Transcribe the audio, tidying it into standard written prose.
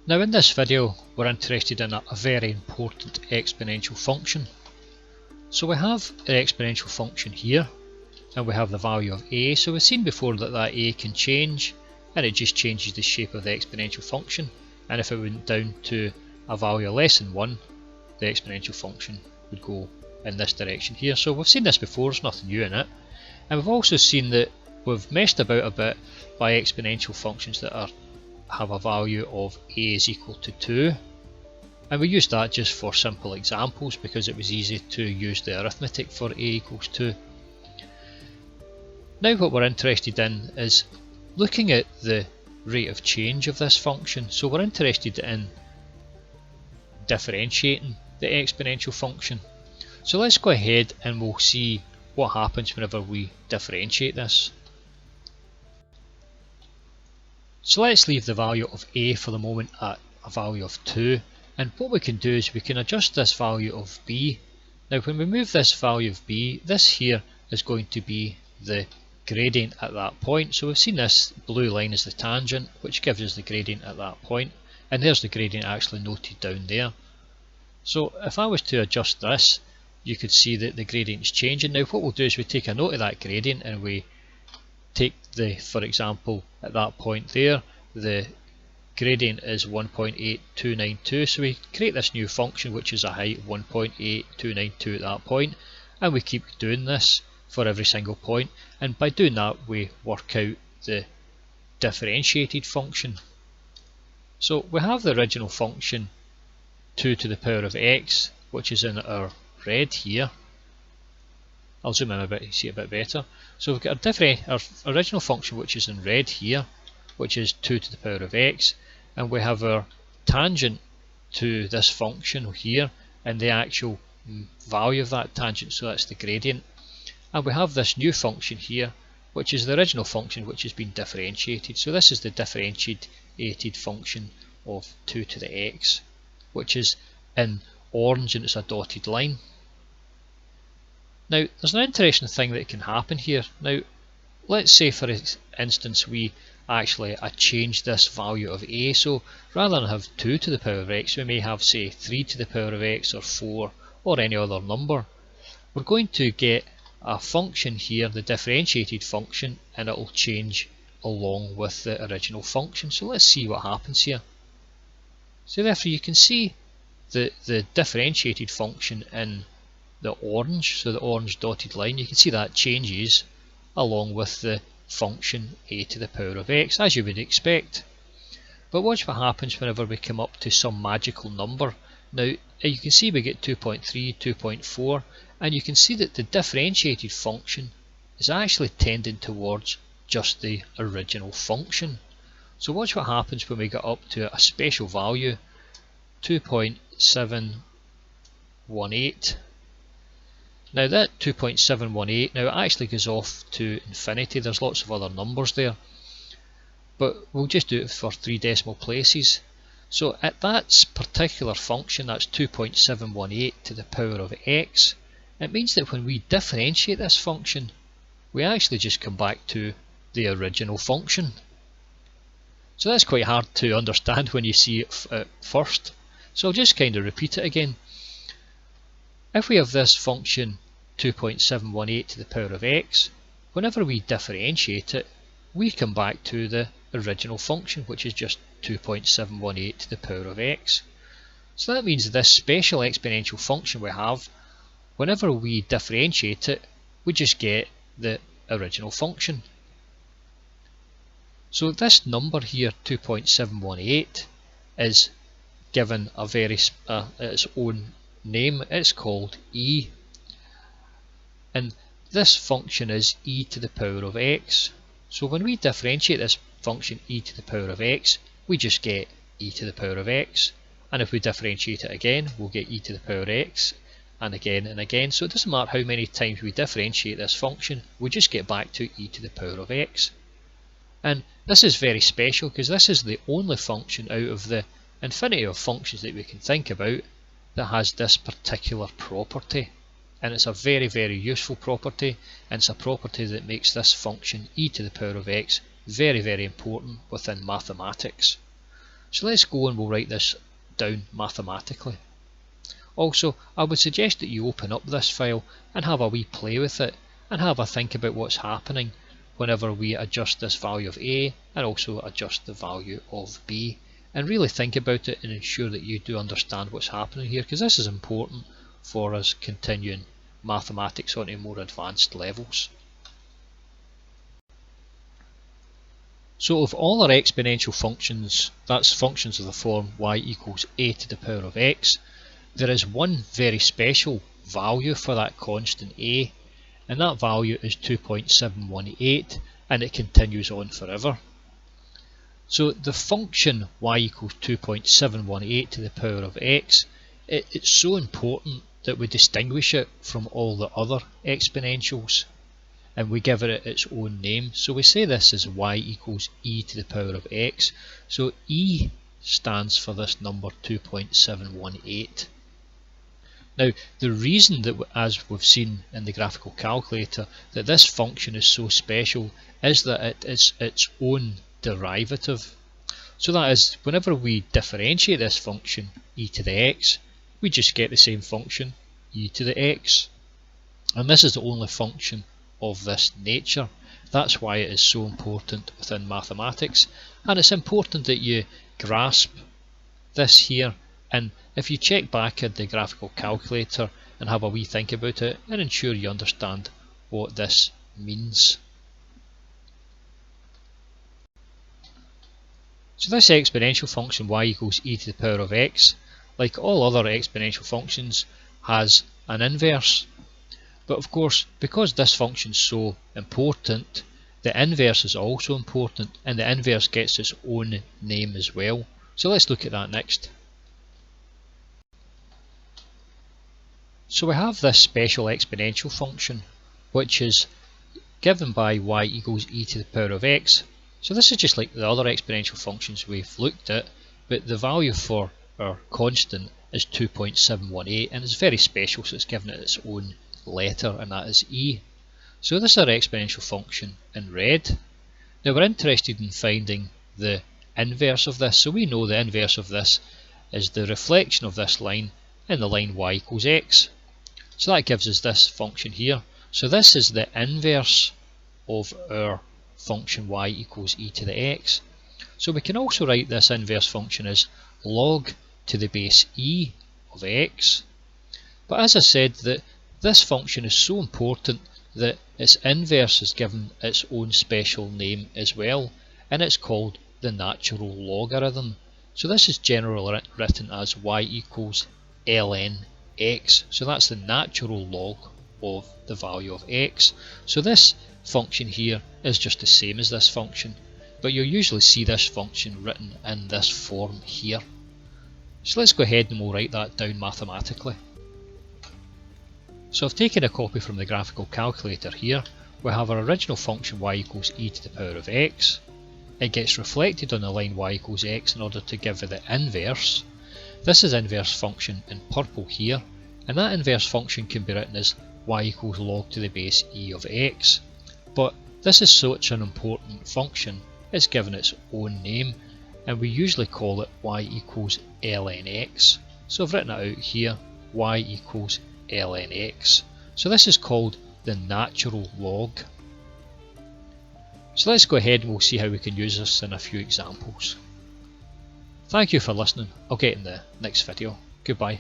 Now in this video we're interested in a very important exponential function. So we have an exponential function here and we have the value of a. So we've seen before that a can change and it just changes the shape of the exponential function, and if it went down to a value less than 1 the exponential function would go in this direction here. So we've seen this before, there's nothing new in it. And we've also seen that we've messed about a bit by exponential functions that have a value of a is equal to 2, and we used that just for simple examples because it was easy to use the arithmetic for a equals 2. Now what we're interested in is looking at the rate of change of this function. So we're interested in differentiating the exponential function. So let's go ahead and we'll see what happens whenever we differentiate this. So let's leave the value of a for the moment at a value of 2, and what we can do is we can adjust this value of b. Now when we move this value of b, this here is going to be the gradient at that point. So we've seen this blue line is the tangent, which gives us the gradient at that point, and there's the gradient actually noted down there. So if I was to adjust this, you could see that the gradient is changing. Now what we'll do is we take a note of that gradient and we take for example, at that point there, the gradient is 1.8292, so we create this new function which is a height of 1.8292 at that point, and we keep doing this for every single point, and by doing that we work out the differentiated function. So we have the original function 2 to the power of x, which is in our red here. I'll zoom in a bit to see it a bit better. So we've got our original function which is in red here, which is 2 to the power of x, and we have our tangent to this function here and the actual value of that tangent, so that's the gradient. And we have this new function here which is the original function which has been differentiated. So this is the differentiated function of 2 to the x, which is in orange and it's a dotted line. Now there's an interesting thing that can happen here. Now let's say for instance we actually change this value of a, so rather than have 2 to the power of x we may have say 3 to the power of x or 4 or any other number. We're going to get a function here, the differentiated function, and it will change along with the original function. So let's see what happens here. So therefore you can see the differentiated function in the orange, so the orange dotted line, you can see that changes along with the function a to the power of x, as you would expect. But watch what happens whenever we come up to some magical number. Now you can see we get 2.3, 2.4, and you can see that the differentiated function is actually tending towards just the original function. So watch what happens when we get up to a special value, 2.718. Now that 2.718, now it actually goes off to infinity, there's lots of other numbers there, but we'll just do it for 3 decimal places. So at that particular function, that's 2.718 to the power of x, it means that when we differentiate this function, we actually just come back to the original function. So that's quite hard to understand when you see it at first. So I'll just kind of repeat it again. If we have this function 2.718 to the power of x, whenever we differentiate it, we come back to the original function, which is just 2.718 to the power of x. So that means this special exponential function we have, whenever we differentiate it, we just get the original function. So this number here, 2.718, is given a very its own name. It's called e, and this function is e to the power of x. So when we differentiate this function e to the power of x, we just get e to the power of x, and if we differentiate it again we'll get e to the power of x, and again. So it doesn't matter how many times we differentiate this function, we just get back to e to the power of x. And this is very special because this is the only function out of the infinity of functions that we can think about that has this particular property, and it's a very, very useful property, and it's a property that makes this function e to the power of x very, very important within mathematics. So let's go and we'll write this down mathematically. Also, I would suggest that you open up this file and have a wee play with it and have a think about what's happening whenever we adjust this value of A and also adjust the value of B, and really think about it and ensure that you do understand what's happening here, because this is important for us continuing mathematics onto more advanced levels. So of all our exponential functions, that's functions of the form y equals a to the power of x, there is one very special value for that constant a, and that value is 2.718, and it continues on forever. So the function y equals 2.718 to the power of x, it's so important that we distinguish it from all the other exponentials, and we give it its own name. So we say this is y equals e to the power of x. So e stands for this number 2.718. Now the reason that, as we've seen in the graphical calculator, that this function is so special is that it is its own derivative. So that is, whenever we differentiate this function e to the x, we just get the same function e to the x. And this is the only function of this nature. That's why it is so important within mathematics, and it's important that you grasp this here, and if you check back at the graphical calculator and have a wee think about it and ensure you understand what this means. So this exponential function y equals e to the power of x, like all other exponential functions, has an inverse. But of course, because this function is so important, the inverse is also important, and the inverse gets its own name as well. So let's look at that next. So we have this special exponential function, which is given by y equals e to the power of x. So this is just like the other exponential functions we've looked at, but the value for our constant is 2.718, and it's very special, so it's given it its own letter, and that is e. So this is our exponential function in red. Now we're interested in finding the inverse of this, so we know the inverse of this is the reflection of this line in the line y equals x. So that gives us this function here. So this is the inverse of our function y equals e to the x. So we can also write this inverse function as log to the base e of x. But as I said, that this function is so important that its inverse is given its own special name as well, and it's called the natural logarithm. So this is generally written as y equals ln x. So that's the natural log of the value of x. So this function here is just the same as this function, but you'll usually see this function written in this form here. So let's go ahead and we'll write that down mathematically. So I've taken a copy from the graphical calculator here. We have our original function y equals e to the power of x. It gets reflected on the line y equals x in order to give it the inverse. This is inverse function in purple here, and that inverse function can be written as y equals log to the base e of x. But this is such an important function, it's given its own name, and we usually call it y equals ln x. So I've written it out here, y equals ln x. So this is called the natural log. So let's go ahead and we'll see how we can use this in a few examples. Thank you for listening. I'll get in the next video. Goodbye.